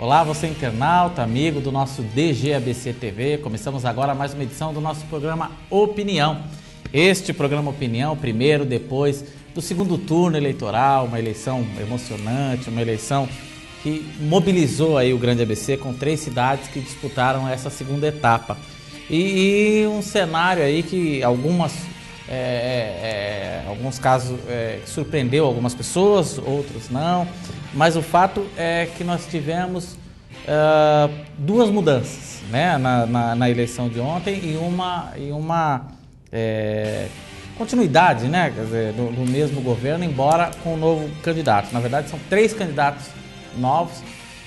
Olá, você internauta, amigo do nosso DGABC TV. Começamos agora mais uma edição do nosso programa Opinião. Este programa Opinião, primeiro, depois do segundo turno eleitoral, uma eleição emocionante, uma eleição que mobilizou aí o Grande ABC com 3 cidades que disputaram essa segunda etapa. E um cenário aí que alguns casos surpreendeu algumas pessoas, outros não, mas o fato é que nós tivemos 2 mudanças, né, na eleição de ontem e uma continuidade, né, quer dizer, do mesmo governo, embora com um novo candidato. Na verdade, são 3 candidatos novos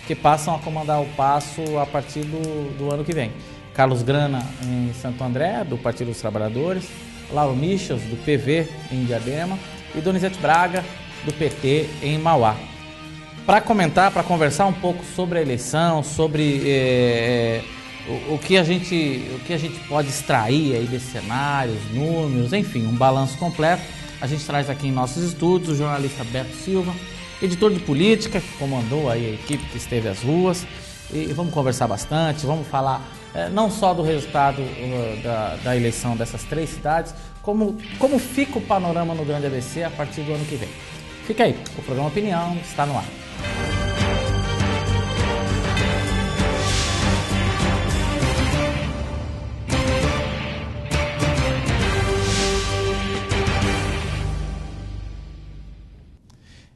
que passam a comandar o passo a partir do ano que vem. Carlos Grana em Santo André, do Partido dos Trabalhadores, Lauro Michels, do PV em Diadema, e Donizete Braga, do PT em Mauá. Para comentar, para conversar um pouco sobre a eleição, sobre o que a gente pode extrair aí desse cenário, os números, enfim, um balanço completo, a gente traz aqui em nossos estúdios o jornalista Beto Silva, editor de política, que comandou aí a equipe que esteve às ruas, e vamos conversar bastante, vamos falar não só do resultado da eleição dessas 3 cidades, como fica o panorama no Grande ABC a partir do ano que vem. Fica aí, o programa Opinião está no ar.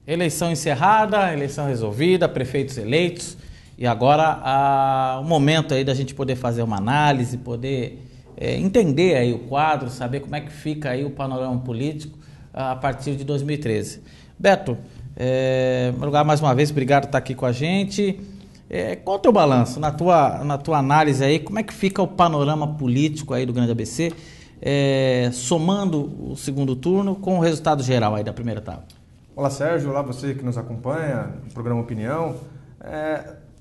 Eleição encerrada, eleição resolvida, prefeitos eleitos. E agora o momento aí da gente poder fazer uma análise, poder entender aí o quadro, saber como é que fica aí o panorama político a partir de 2013. Beto, em primeiro lugar, mais uma vez, obrigado por estar aqui com a gente. Qual o teu balanço, na tua análise aí, como é que fica o panorama político aí do Grande ABC, somando o segundo turno com o resultado geral aí da primeira etapa? Olá, Sérgio, olá você que nos acompanha no programa Opinião.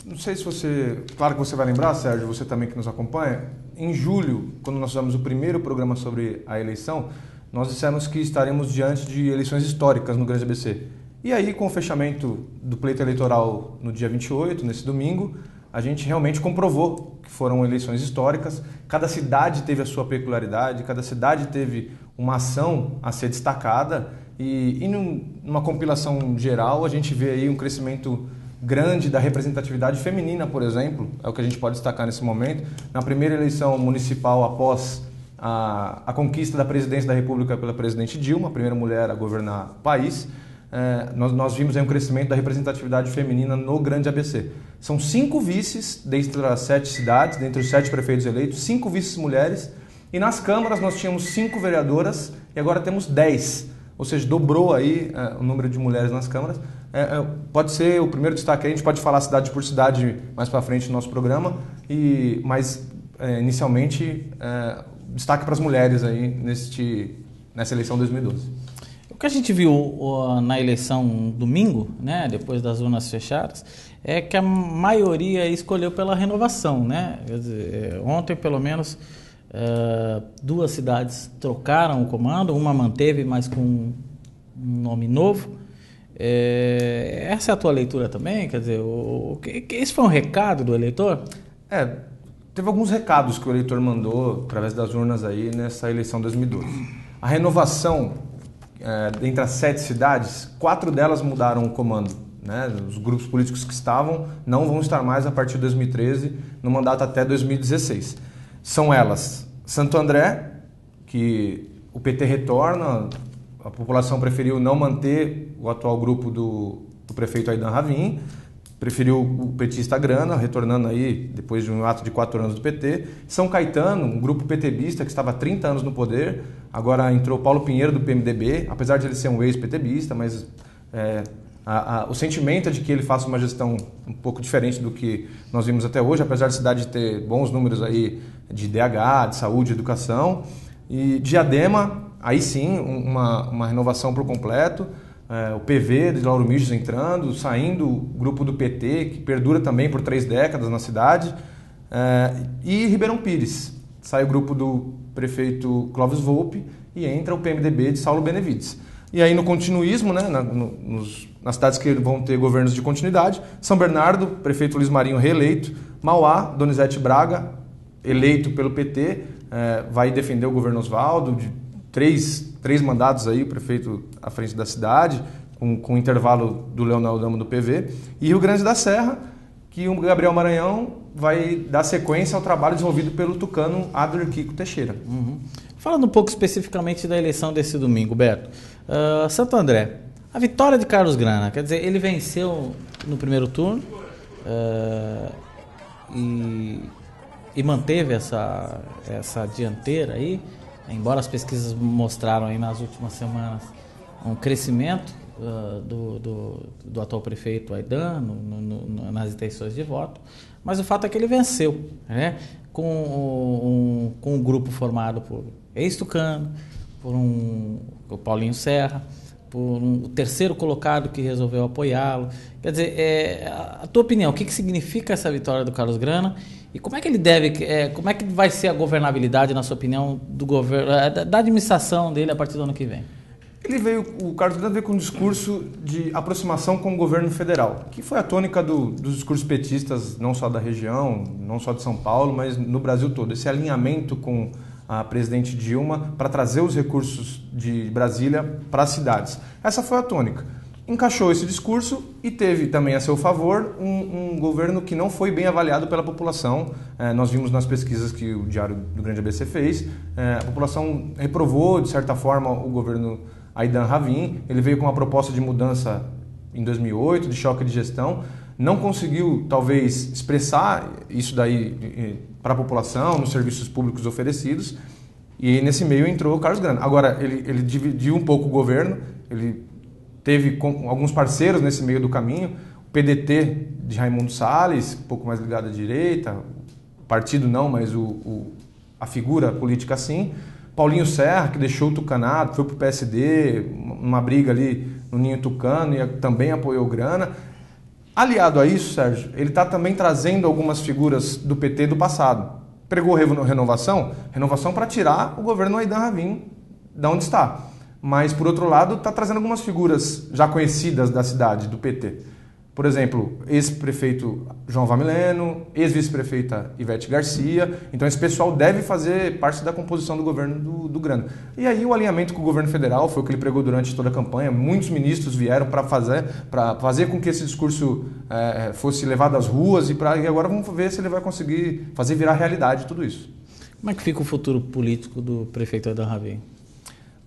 Não sei se você... Claro que você vai lembrar, Sérgio, você também que nos acompanha. Em julho, quando nós fizemos o primeiro programa sobre a eleição, nós dissemos que estaremos diante de eleições históricas no Grande ABC. E aí, com o fechamento do pleito eleitoral no dia 28, nesse domingo, a gente realmente comprovou que foram eleições históricas. Cada cidade teve a sua peculiaridade, cada cidade teve uma ação a ser destacada. E numa compilação geral, a gente vê aí um crescimento grande da representatividade feminina, por exemplo, é o que a gente pode destacar nesse momento. Na primeira eleição municipal após a conquista da presidência da República pela presidente Dilma, a primeira mulher a governar o país, nós vimos aí um crescimento da representatividade feminina no Grande ABC. São 5 vices dentre as 7 cidades, dentre os 7 prefeitos eleitos, 5 vices mulheres, e nas câmaras nós tínhamos 5 vereadoras e agora temos 10. Ou seja, dobrou aí o número de mulheres nas câmaras. Pode ser o primeiro destaque, a gente pode falar cidade por cidade mais para frente no nosso programa, mas inicialmente destaque para as mulheres aí nessa eleição 2012. O que a gente viu na eleição domingo, né, depois das urnas fechadas, é que a maioria escolheu pela renovação, né? Quer dizer, ontem pelo menos 2 cidades trocaram o comando, uma manteve, mas com um nome novo. Essa é a tua leitura também? Quer dizer, esse foi um recado do eleitor? Teve alguns recados que o eleitor mandou através das urnas aí nessa eleição 2012. A renovação, entre as 7 cidades, 4 delas mudaram o comando, né? Os grupos políticos que estavam não vão estar mais a partir de 2013, no mandato até 2016. São elas: Santo André, que o PT retorna, a população preferiu não manter o atual grupo do prefeito Aidan Ravin, preferiu o petista Grana, retornando aí depois de um ato de 4 anos do PT. São Caetano, um grupo PTBista que estava há 30 anos no poder, agora entrou Paulo Pinheiro do PMDB, apesar de ele ser um ex-PTBista, mas o sentimento é de que ele faça uma gestão um pouco diferente do que nós vimos até hoje, apesar da cidade ter bons números aí de DH, de saúde, educação. E Diadema, aí sim, uma renovação por completo. O PV de Lauro Michels entrando, saindo o grupo do PT, que perdura também por 3 décadas na cidade. E Ribeirão Pires, sai o grupo do prefeito Clóvis Volpi e entra o PMDB de Saulo Benevides. E aí no continuismo, né, nas cidades que vão ter governos de continuidade. São Bernardo, prefeito Luiz Marinho reeleito. Mauá, Donizete Braga, eleito pelo PT, vai defender o governo Oswaldo, de três mandatos aí, o prefeito à frente da cidade, com intervalo do Leonel Damo do PV. E Rio Grande da Serra, que o Gabriel Maranhão vai dar sequência ao trabalho desenvolvido pelo tucano Adler Kiko Teixeira. Uhum. Falando um pouco especificamente da eleição desse domingo, Beto, Santo André, a vitória de Carlos Grana, quer dizer, ele venceu no primeiro turno e manteve essa dianteira aí, embora as pesquisas mostraram aí nas últimas semanas um crescimento do atual prefeito Aïdan nas intenções de voto, mas o fato é que ele venceu, né? Com um grupo formado por ex-tucano, por o Paulinho Serra, por o terceiro colocado que resolveu apoiá-lo. Quer dizer, a tua opinião, o que significa essa vitória do Carlos Grana e como é que como é que vai ser a governabilidade, na sua opinião, do governo, da administração dele a partir do ano que vem? O Carlos Grana veio com um discurso de aproximação com o governo federal, que foi a tônica dos discursos petistas, não só da região, não só de São Paulo, mas no Brasil todo. Esse alinhamento com a presidente Dilma para trazer os recursos de Brasília para as cidades. Essa foi a tônica. Encaixou esse discurso e teve também a seu favor um governo que não foi bem avaliado pela população. Nós vimos nas pesquisas que o Diário do Grande ABC fez. A população reprovou, de certa forma, o governo Aïdan Ravin. Ele veio com uma proposta de mudança em 2008, de choque de gestão. Não conseguiu, talvez, expressar isso daí para a população, nos serviços públicos oferecidos. E nesse meio entrou o Carlos Grana. Agora, ele dividiu um pouco o governo, ele teve alguns parceiros nesse meio do caminho. O PDT de Raimundo Salles, um pouco mais ligado à direita, o partido não, mas a figura política sim. Paulinho Serra, que deixou o tucanato, foi para o PSD, uma briga ali no Ninho Tucano e também apoiou Grana. Aliado a isso, Sérgio, ele está também trazendo algumas figuras do PT do passado. Pregou renovação para tirar o governo Aïdan Ravin de onde está. Mas, por outro lado, está trazendo algumas figuras já conhecidas da cidade, do PT. Por exemplo, ex-prefeito João Vamileno, ex-vice-prefeita Ivete Garcia. Então, esse pessoal deve fazer parte da composição do governo do Grana. E aí, o alinhamento com o governo federal foi o que ele pregou durante toda a campanha. Muitos ministros vieram para fazer com que esse discurso fosse levado às ruas. E agora vamos ver se ele vai conseguir fazer virar realidade tudo isso. Como é que fica o futuro político do prefeito Aïdan Ravin?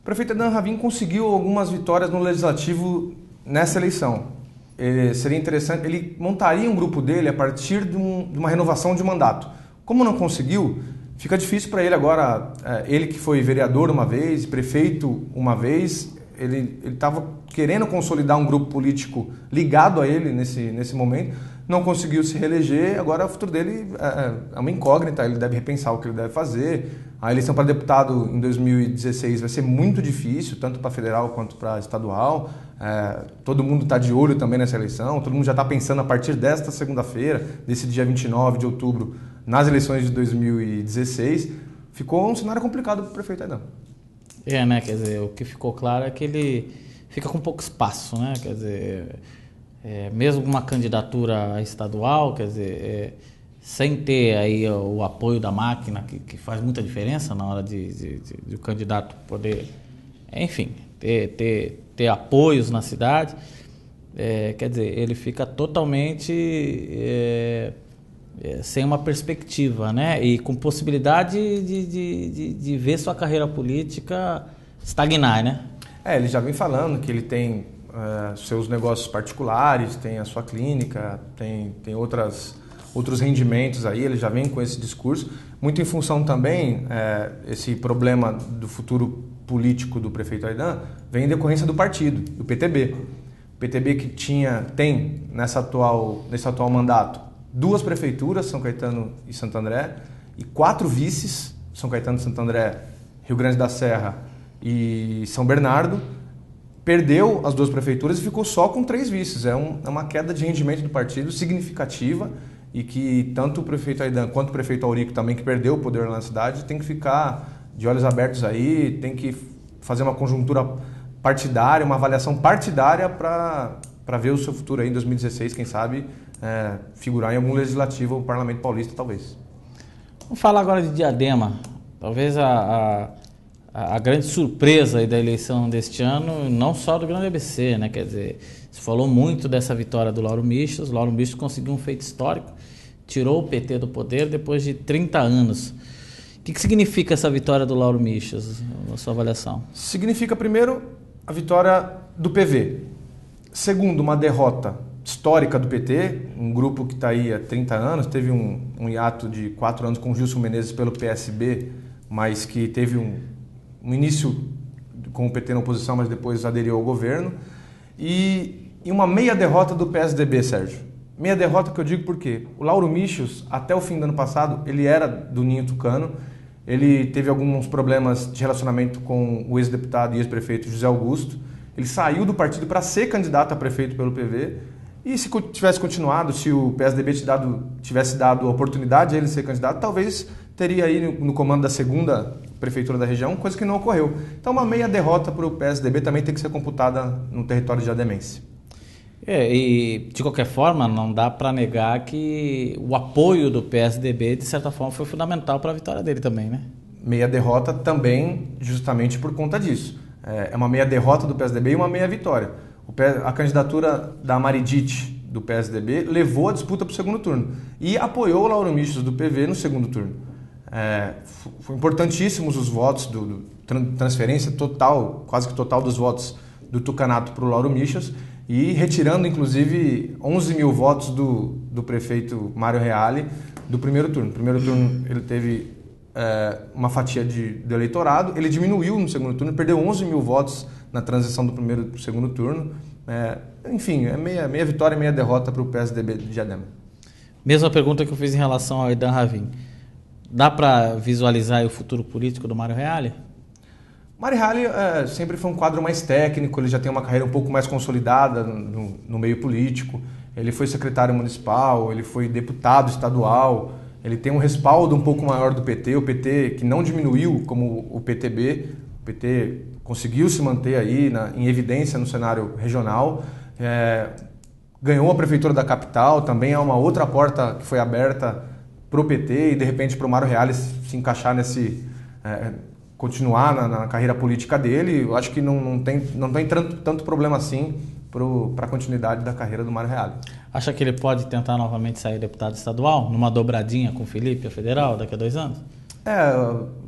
O prefeito Aïdan Ravin conseguiu algumas vitórias no legislativo nessa eleição. Seria interessante, ele montaria um grupo dele a partir de uma renovação de mandato. Como não conseguiu, fica difícil para ele agora, ele que foi vereador uma vez, prefeito uma vez, ele estava querendo consolidar um grupo político ligado a ele nesse momento, não conseguiu se reeleger, agora o futuro dele é uma incógnita, ele deve repensar o que ele deve fazer. A eleição para deputado em 2016 vai ser muito difícil, tanto para federal quanto para estadual. Todo mundo está de olho também nessa eleição, todo mundo já está pensando a partir desta segunda-feira, desse dia 29 de outubro, nas eleições de 2016. Ficou um cenário complicado para o prefeito Aïdan. Né? Quer dizer, o que ficou claro é que ele fica com pouco espaço, né? Quer dizer, mesmo uma candidatura estadual, quer dizer, sem ter aí o apoio da máquina, que faz muita diferença na hora de o candidato poder, enfim, ter apoios na cidade, quer dizer, ele fica totalmente sem uma perspectiva, né? E com possibilidade de ver sua carreira política estagnar, né? Ele já vem falando que ele tem seus negócios particulares, tem a sua clínica, tem outros rendimentos aí, ele já vem com esse discurso, muito em função também, esse problema do futuro político do prefeito Aïdan vem em decorrência do partido, do PTB. O PTB que tem nesse atual mandato 2 prefeituras, São Caetano e Santo André, e 4 vices, São Caetano, Santo André, Rio Grande da Serra e São Bernardo. Perdeu as 2 prefeituras e ficou só com 3 vices. É uma queda de rendimento do partido significativa e que tanto o prefeito Aïdan quanto o prefeito Aurico também, que perdeu o poder na cidade, tem que ficar de olhos abertos aí, tem que fazer uma conjuntura partidária, uma avaliação partidária para para ver o seu futuro aí em 2016, quem sabe figurar em algum legislativo ou parlamento paulista, talvez. Vamos falar agora de Diadema. Talvez a grande surpresa aí da eleição deste ano, não só do Grande ABC, né? Quer dizer, se falou muito dessa vitória do Lauro Michels. O Lauro Michels conseguiu um feito histórico, tirou o PT do poder depois de 30 anos. O que significa essa vitória do Lauro Michels, na sua avaliação? Significa, primeiro, a vitória do PV. Segundo, uma derrota histórica do PT, um grupo que está aí há 30 anos, teve um hiato de 4 anos com Gilson Menezes pelo PSB, mas que teve um início com o PT na oposição, mas depois aderiu ao governo, e uma meia derrota do PSDB, Sérgio. Meia derrota que eu digo porque o Lauro Michels, até o fim do ano passado, ele era do Ninho Tucano, ele teve alguns problemas de relacionamento com o ex-deputado e ex-prefeito José Augusto, ele saiu do partido para ser candidato a prefeito pelo PV, e se tivesse continuado, se o PSDB tivesse dado a oportunidade de ele ser candidato, talvez teria aí no comando da segunda prefeitura da região, coisa que não ocorreu. Então uma meia derrota para o PSDB também tem que ser computada no território diademense. E de qualquer forma, não dá para negar que o apoio do PSDB, de certa forma, foi fundamental para a vitória dele também, né? Meia derrota também, justamente por conta disso. É uma meia derrota do PSDB e uma meia vitória. A candidatura da Maridite, do PSDB, levou a disputa para o segundo turno e apoiou o Lauro Michels do PV no segundo turno. Foi importantíssimos os votos, transferência total, quase que total dos votos do Tucanato para o Lauro Michels, e retirando, inclusive, 11 mil votos do prefeito Mário Reale do primeiro turno. No primeiro turno ele teve uma fatia do eleitorado, ele diminuiu no segundo turno, perdeu 11 mil votos na transição do primeiro para o segundo turno. Enfim, meia vitória e meia derrota para o PSDB de Diadema. Mesma pergunta que eu fiz em relação ao Aidan Ravin. Dá para visualizar o futuro político do Mário Reale? Mário Reale sempre foi um quadro mais técnico, ele já tem uma carreira um pouco mais consolidada no meio político. Ele foi secretário municipal, ele foi deputado estadual, ele tem um respaldo um pouco maior do PT, o PT que não diminuiu como o PTB, o PT conseguiu se manter aí em evidência no cenário regional, ganhou a prefeitura da capital, também é uma outra porta que foi aberta para o PT e de repente para o Mário Reale se encaixar continuar na carreira política dele. Eu acho que não tem tanto problema assim para a continuidade da carreira do Mário Reale. Acha que ele pode tentar novamente sair deputado estadual, numa dobradinha com o Felipe, a federal, daqui a 2 anos?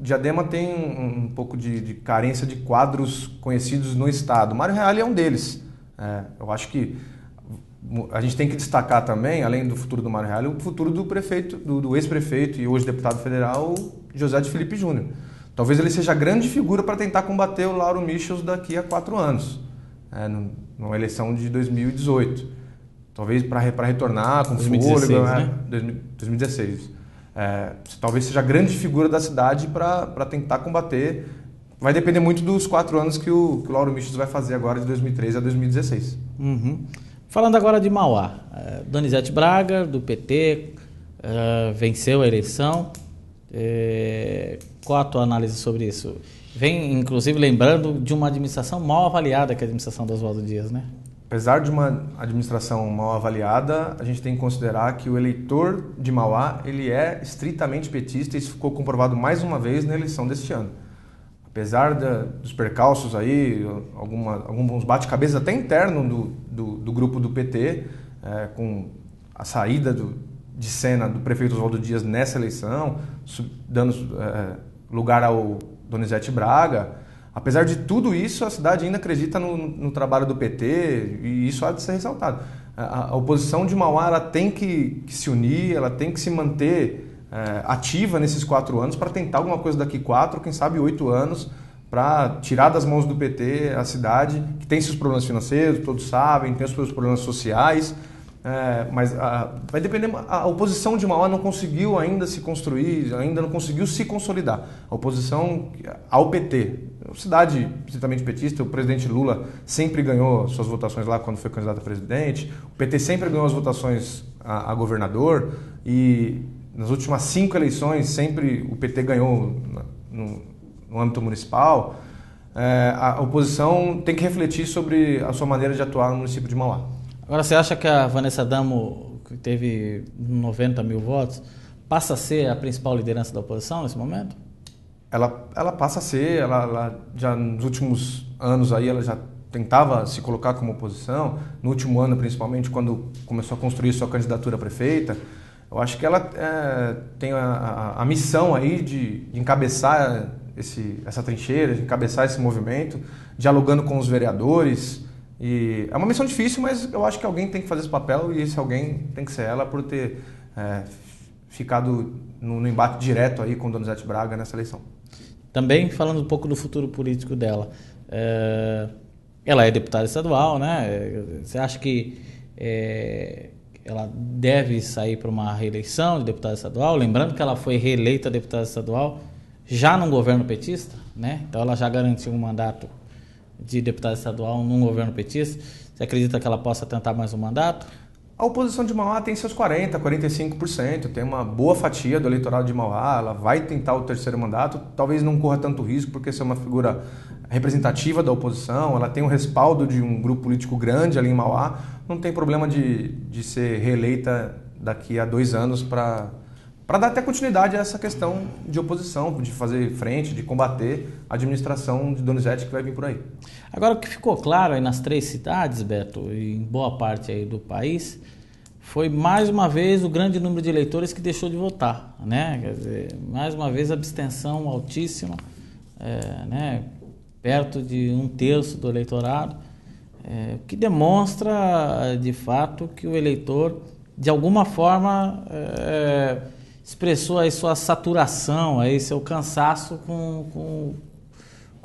Diadema tem um pouco de carência de quadros conhecidos no estado. O Mário Reale é um deles. Eu acho que a gente tem que destacar também, além do futuro do Mário Reale, o futuro do prefeito, do ex-prefeito e hoje deputado federal, José de Felipe Júnior. Talvez ele seja a grande figura para tentar combater o Lauro Michels daqui a 4 anos, numa eleição de 2018. Talvez para retornar com 2016, fôlego, né? 2016. Talvez seja a grande figura da cidade para tentar combater. Vai depender muito dos 4 anos que o Lauro Michels vai fazer agora, de 2013 a 2016. Uhum. Falando agora de Mauá, Donizete Braga, do PT, venceu a eleição. Qual a tua análise sobre isso? Vem, inclusive, lembrando de uma administração mal avaliada, que é a administração do Oswaldo Dias, né? Apesar de uma administração mal avaliada, a gente tem que considerar que o eleitor de Mauá ele é estritamente petista, e isso ficou comprovado mais uma vez na eleição deste ano. Apesar dos percalços aí, alguns bate-cabeças até interno do grupo do PT, com a saída de cena do prefeito Oswaldo Dias nessa eleição, dando lugar ao Donizete Braga. Apesar de tudo isso, a cidade ainda acredita no trabalho do PT e isso há de ser ressaltado. A oposição de Mauá ela tem que se unir, ela tem que se manter ativa nesses 4 anos para tentar alguma coisa daqui 4, quem sabe 8 anos, para tirar das mãos do PT a cidade, que tem seus problemas financeiros, todos sabem, tem os seus problemas sociais, mas vai depender. A oposição de Mauá não conseguiu ainda se construir, ainda não conseguiu se consolidar. A oposição ao PT, cidade estritamente petista, o presidente Lula sempre ganhou suas votações lá quando foi candidato a presidente, o PT sempre ganhou as votações a governador e nas últimas 5 eleições sempre o PT ganhou no âmbito municipal. A oposição tem que refletir sobre a sua maneira de atuar no município de Mauá. Agora, você acha que a Vanessa Damo, que teve 90 mil votos, passa a ser a principal liderança da oposição nesse momento? Ela passa a ser, ela já nos últimos anos aí, ela já tentava se colocar como oposição, no último ano principalmente, quando começou a construir sua candidatura a prefeita. Eu acho que ela tem a missão aí de encabeçar essa trincheira, de encabeçar esse movimento, dialogando com os vereadores. E é uma missão difícil, mas eu acho que alguém tem que fazer esse papel e esse alguém tem que ser ela por ter ficado no embate direto aí com Donizete Braga nessa eleição. Também falando um pouco do futuro político dela. Ela é deputada estadual, né? Você acha que ela deve sair para uma reeleição de deputada estadual? Lembrando que ela foi reeleita deputada estadual já num governo petista, né? Então ela já garantiu um mandato de deputada estadual num governo petista. Você acredita que ela possa tentar mais um mandato? A oposição de Mauá tem seus 40%, 45%, tem uma boa fatia do eleitorado de Mauá, ela vai tentar o terceiro mandato, talvez não corra tanto risco, porque essa é uma figura representativa da oposição, ela tem o respaldo de um grupo político grande ali em Mauá, não tem problema de ser reeleita daqui a 2 anos para dar até continuidade a essa questão de oposição, de fazer frente, de combater a administração de Donizete que vai vir por aí. Agora, o que ficou claro aí nas 3 cidades, Beto, e em boa parte aí do país, foi mais uma vez o grande número de eleitores que deixou de votar, né? Quer dizer, mais uma vez a abstenção altíssima, né? Perto de 1/3 do eleitorado, o que demonstra de fato que o eleitor, de alguma forma, expressou aí sua saturação, aí seu cansaço com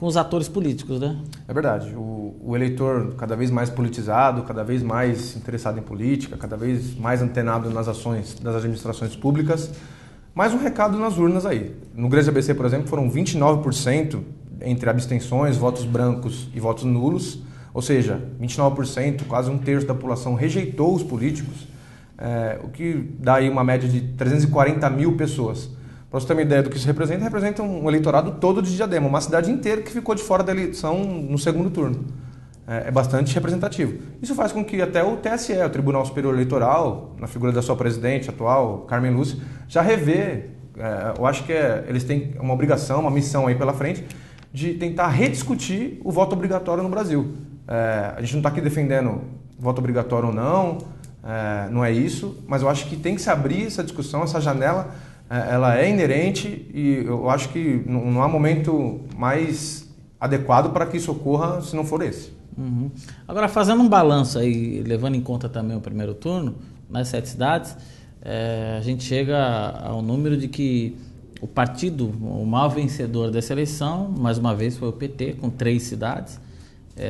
os atores políticos, né? É verdade. O eleitor cada vez mais politizado, cada vez mais interessado em política, cada vez mais antenado nas ações das administrações públicas. Mais um recado nas urnas aí. No Grande ABC, por exemplo, foram 29% entre abstenções, votos brancos e votos nulos. Ou seja, 29%, quase 1/3 da população rejeitou os políticos. O que dá aí uma média de 340 mil pessoas. Para você ter uma ideia do que isso representa um eleitorado todo de Diadema, uma cidade inteira que ficou de fora da eleição no segundo turno. É bastante representativo. Isso faz com que até o TSE, o Tribunal Superior Eleitoral, na figura da sua presidente atual, Carmen Lúcia, já revê, eu acho que eles têm uma obrigação, uma missão aí pela frente, de tentar rediscutir o voto obrigatório no Brasil. A gente não está aqui defendendo voto obrigatório ou não, não é isso, mas eu acho que tem que se abrir essa discussão, essa janela, ela é inerente e eu acho que não há momento mais adequado para que isso ocorra se não for esse. Uhum. Agora, fazendo um balanço aí, levando em conta também o primeiro turno, nas 7 cidades, a gente chega ao número de que o partido, o maior vencedor dessa eleição, mais uma vez foi o PT, com 3 cidades,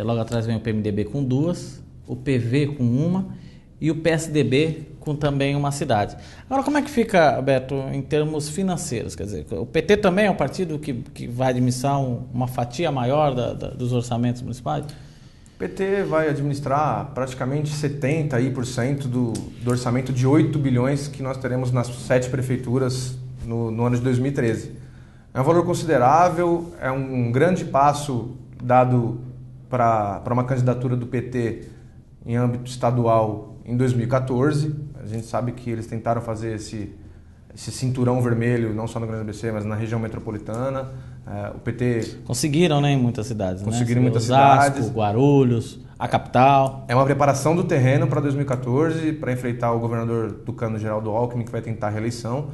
logo atrás vem o PMDB com 2, o PV com 1 e o PSDB com também uma cidade. Agora, como é que fica, Beto, em termos financeiros? Quer dizer, o PT também é um partido que vai administrar uma fatia maior dos orçamentos municipais? O PT vai administrar praticamente 70% do orçamento de 8 bilhões que nós teremos nas 7 prefeituras no ano de 2013. É um valor considerável, é um grande passo dado para uma candidatura do PT em âmbito estadual em 2014. A gente sabe que eles tentaram fazer esse cinturão vermelho, não só no Grande ABC, mas na região metropolitana. O PT... Conseguiram, né, em muitas cidades. Conseguiram, né? Em muitas Osasco, cidades. Guarulhos, a capital. É uma preparação do terreno para 2014, para enfrentar o governador tucano Geraldo Alckmin, que vai tentar a reeleição.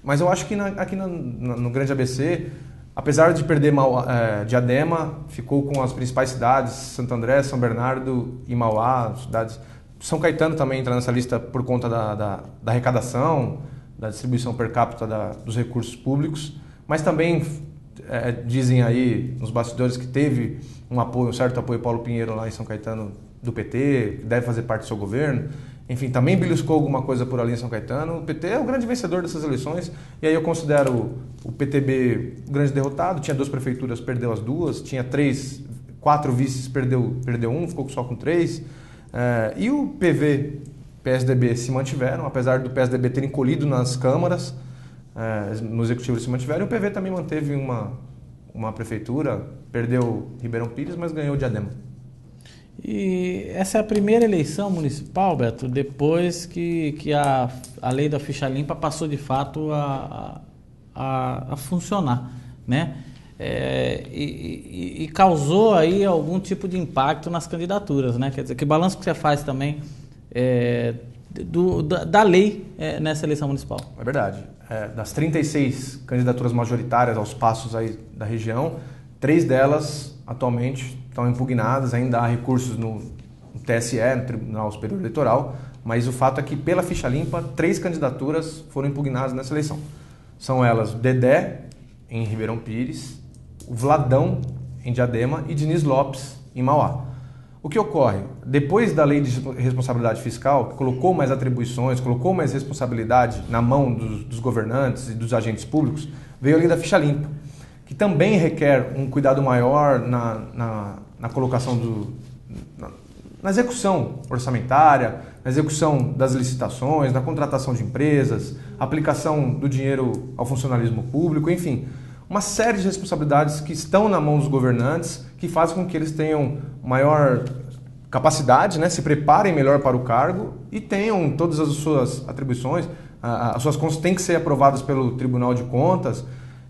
Mas eu acho que aqui no Grande ABC, apesar de perder Diadema, ficou com as principais cidades, Santo André, São Bernardo e Mauá, cidades... São Caetano também entra nessa lista por conta da arrecadação, da distribuição per capita dos recursos públicos, mas também dizem aí nos bastidores que teve um certo apoio Paulo Pinheiro lá em São Caetano do PT, que deve fazer parte do seu governo. Enfim, também beliscou alguma coisa por ali em São Caetano. O PT é o grande vencedor dessas eleições e aí eu considero o PTB o grande derrotado. Tinha 2 prefeituras, perdeu as 2, tinha 4 vices, perdeu 1, ficou só com 3. E o PV, PSDB se mantiveram, apesar do PSDB ter encolhido nas câmaras, no executivo eles se mantiveram. O PV também manteve uma prefeitura, perdeu Ribeirão Pires, mas ganhou Diadema. E essa é a primeira eleição municipal, Beto, depois que a lei da ficha limpa passou de fato a funcionar, né? E causou aí algum tipo de impacto nas candidaturas, né? Quer dizer, que balanço que você faz também da lei nessa eleição municipal? É verdade. Das 36 candidaturas majoritárias aos passos aí da região, 3 delas atualmente estão impugnadas, ainda há recursos no TSE, no Tribunal Superior Eleitoral, mas o fato é que pela ficha limpa, 3 candidaturas foram impugnadas nessa eleição. São elas Dedé, em Ribeirão Pires, o Vladão, em Diadema, e Diniz Lopes, em Mauá. O que ocorre? Depois da lei de responsabilidade fiscal, que colocou mais atribuições, colocou mais responsabilidade na mão dos governantes e dos agentes públicos, veio a lei da ficha limpa, que também requer um cuidado maior na colocação na execução orçamentária, na execução das licitações, na contratação de empresas, aplicação do dinheiro ao funcionalismo público, enfim, uma série de responsabilidades que estão na mão dos governantes, que fazem com que eles tenham maior capacidade, né, se preparem melhor para o cargo e tenham todas as suas atribuições, as suas contas têm que ser aprovadas pelo Tribunal de Contas.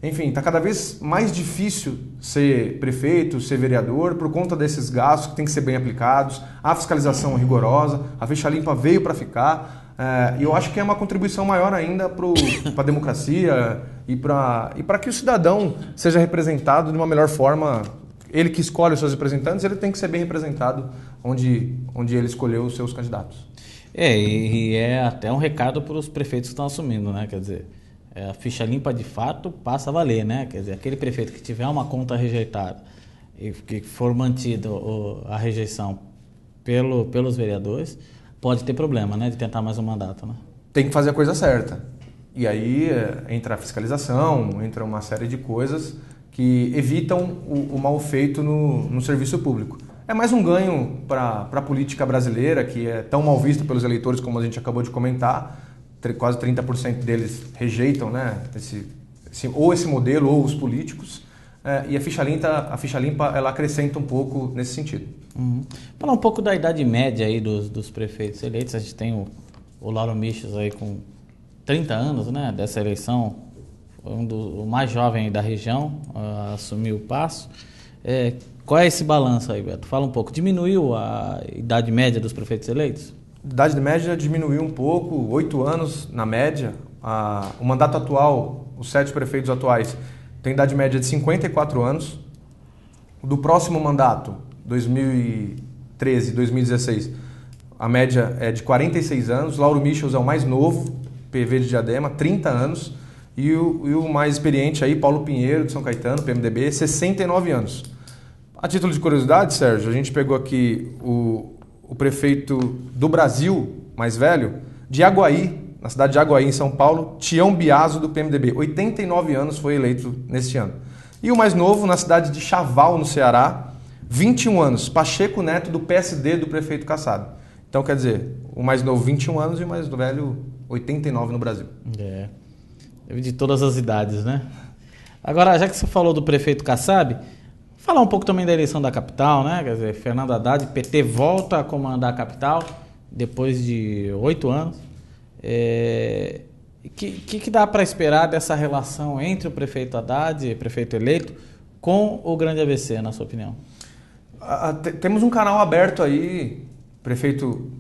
Enfim, está cada vez mais difícil ser prefeito, ser vereador, por conta desses gastos que têm que ser bem aplicados, a fiscalização rigorosa, a ficha limpa veio para ficar, e eu acho que é uma contribuição maior ainda para a democracia e para que o cidadão seja representado de uma melhor forma. Ele que escolhe os seus representantes, ele tem que ser bem representado onde ele escolheu os seus candidatos. E é até um recado para os prefeitos que estão assumindo, né? Quer dizer, a ficha limpa de fato passa a valer, né? Quer dizer, aquele prefeito que tiver uma conta rejeitada e que for mantida a rejeição pelos vereadores, pode ter problema, né? De tentar mais um mandato, né? Tem que fazer a coisa certa. E aí entra a fiscalização, entra uma série de coisas que evitam o mal feito no serviço público. É mais um ganho para a política brasileira, que é tão mal vista pelos eleitores, como a gente acabou de comentar. Quase 30% deles rejeitam, né, ou esse modelo ou os políticos, e a ficha limpa ela acrescenta um pouco nesse sentido. Uhum. Falar um pouco da idade média aí dos prefeitos eleitos. A gente tem o Lauro Michels aí com 30 anos, né, dessa eleição, o mais jovem da região, assumiu o passo. Qual é esse balanço aí, Beto? Fala um pouco. Diminuiu a idade média dos prefeitos eleitos? A idade média diminuiu um pouco, 8 anos na média. O mandato atual, os 7 prefeitos atuais, têm idade média de 54 anos. Do próximo mandato, 2013, 2016, a média é de 46 anos. Lauro Michels é o mais novo, PV de Diadema, 30 anos. E o mais experiente aí, Paulo Pinheiro, de São Caetano, PMDB, 69 anos. A título de curiosidade, Sérgio, a gente pegou aqui o prefeito do Brasil, mais velho, de Aguaí, na cidade de Aguaí, em São Paulo, Tião Biaso, do PMDB. 89 anos foi eleito neste ano. E o mais novo, na cidade de Chaval, no Ceará, 21 anos, Pacheco Neto, do PSD, do prefeito Kassab. Então, quer dizer, o mais novo, 21 anos, e o mais velho, 89 no Brasil. De todas as idades, né? Agora, já que você falou do prefeito Kassab, falar um pouco também da eleição da capital, né? Quer dizer, Fernando Haddad, PT volta a comandar a capital depois de 8 anos. Que dá para esperar dessa relação entre o prefeito Haddad, prefeito eleito, com o Grande ABC, na sua opinião? Temos um canal aberto aí, prefeito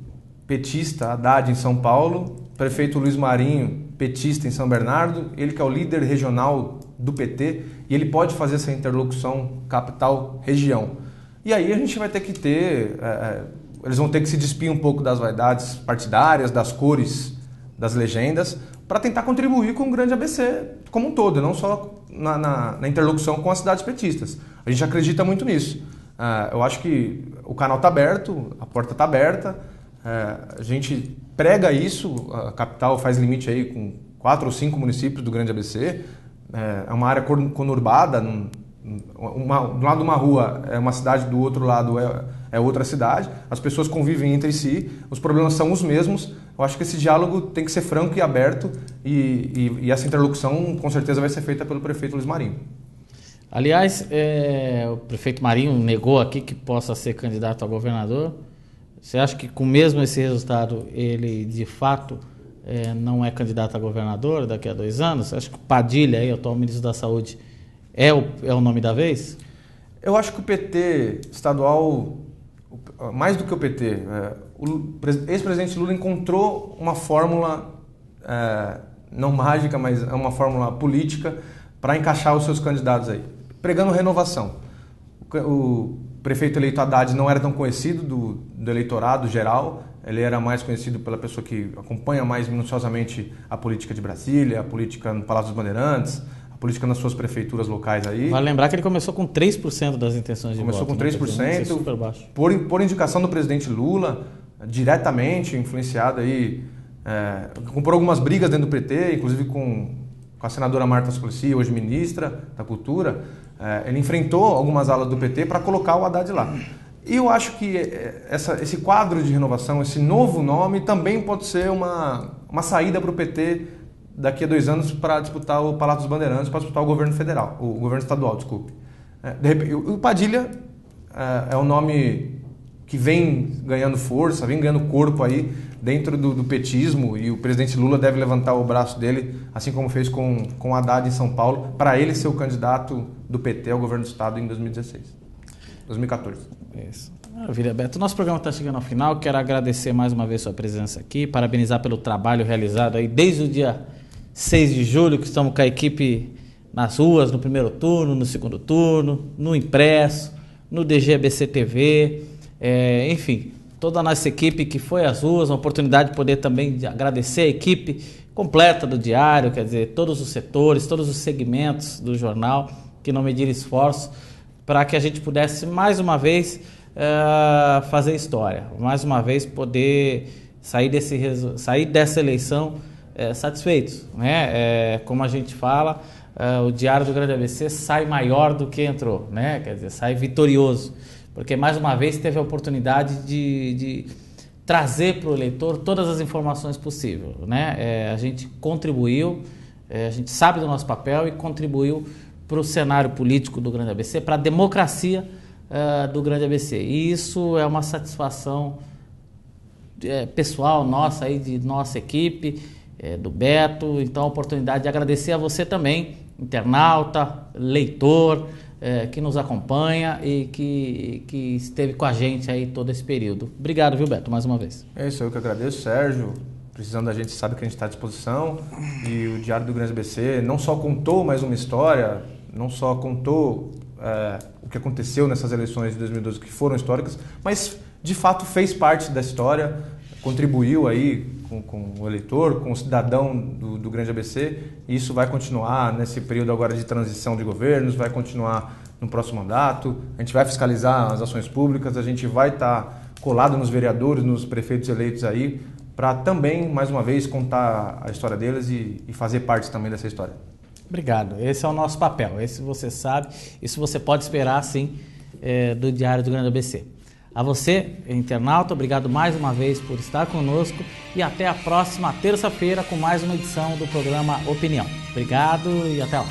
petista Haddad em São Paulo, prefeito Luiz Marinho, petista em São Bernardo, ele que é o líder regional do PT, e ele pode fazer essa interlocução capital-região. E aí a gente vai ter que eles vão ter que se despir um pouco das vaidades partidárias, das cores, das legendas, para tentar contribuir com o Grande ABC como um todo, não só na interlocução com as cidades petistas. A gente acredita muito nisso. Eu acho que o canal está aberto, a porta está aberta, a gente prega isso, a capital faz limite aí com 4 ou 5 municípios do Grande ABC, é uma área conurbada, do lado de uma rua é uma cidade, do outro lado é outra cidade, as pessoas convivem entre si, os problemas são os mesmos. Eu acho que esse diálogo tem que ser franco e aberto, e essa interlocução com certeza vai ser feita pelo prefeito Luiz Marinho. Aliás, o prefeito Marinho negou aqui que possa ser candidato a governador. Você acha que com mesmo esse resultado ele de fato não é candidato a governador daqui a 2 anos? Você acha que o Padilha, aí, o atual ministro da Saúde, é o nome da vez? Eu acho que o PT estadual, mais do que o PT, o ex-presidente Lula encontrou uma fórmula, não mágica, mas é uma fórmula política para encaixar os seus candidatos aí, pregando renovação. O prefeito eleito Haddad não era tão conhecido do eleitorado geral, ele era mais conhecido pela pessoa que acompanha mais minuciosamente a política de Brasília, a política no Palácio dos Bandeirantes, a política nas suas prefeituras locais aí. Vale lembrar que ele começou com 3% das intenções de voto. Começou com 3%, super baixo. Por indicação do presidente Lula, diretamente influenciado aí, comprou algumas brigas dentro do PT, inclusive com a senadora Marta Suplicy, hoje ministra da Cultura. Ele enfrentou algumas alas do PT para colocar o Haddad lá. E eu acho que esse quadro de renovação, esse novo nome, também pode ser uma saída para o PT daqui a 2 anos para disputar o Palácio dos Bandeirantes, para disputar o governo federal, o governo estadual, desculpe. De repente, o Padilha é um nome que vem ganhando força, vem ganhando corpo aí dentro do petismo, e o presidente Lula deve levantar o braço dele, assim como fez com o Haddad em São Paulo, para ele ser o candidato do PT ao governo do estado em 2014. Isso. Maravilha, Beto. Nosso programa está chegando ao final. Quero agradecer mais uma vez sua presença aqui, parabenizar pelo trabalho realizado aí desde o dia 6 de julho, que estamos com a equipe nas ruas, no primeiro turno, no segundo turno, no impresso, no DGABC TV, enfim, toda a nossa equipe que foi às ruas, uma oportunidade de poder também agradecer a equipe completa do Diário, quer dizer, todos os setores, todos os segmentos do jornal que não mediram esforço para que a gente pudesse mais uma vez fazer história, mais uma vez poder sair dessa eleição satisfeitos, né? Como a gente fala, o Diário do Grande ABC sai maior do que entrou, né? Quer dizer, sai vitorioso, porque mais uma vez teve a oportunidade de trazer para o eleitor todas as informações possíveis, né? A gente contribuiu, a gente sabe do nosso papel e contribuiu para o cenário político do Grande ABC, para a democracia do Grande ABC. E isso é uma satisfação pessoal nossa, aí, de nossa equipe, do Beto. Então, a oportunidade de agradecer a você também, internauta, leitor, que nos acompanha e que esteve com a gente aí todo esse período. Obrigado, viu, Beto, mais uma vez. É isso, eu que agradeço, Sérgio. Precisando da gente, sabe que a gente está à disposição. E o Diário do Grande ABC não só contou mais uma história, não só contou o que aconteceu nessas eleições de 2012, que foram históricas, mas de fato fez parte da história, contribuiu aí com o eleitor, com o cidadão do Grande ABC, e isso vai continuar nesse período agora de transição de governos, vai continuar no próximo mandato. A gente vai fiscalizar as ações públicas, a gente vai estar colado nos vereadores, nos prefeitos eleitos aí, para também, mais uma vez, contar a história deles e fazer parte também dessa história. Obrigado. Esse é o nosso papel. Esse você sabe, isso você pode esperar, sim, do Diário do Grande ABC. A você, internauta, obrigado mais uma vez por estar conosco e até a próxima terça-feira com mais uma edição do programa Opinião. Obrigado e até lá.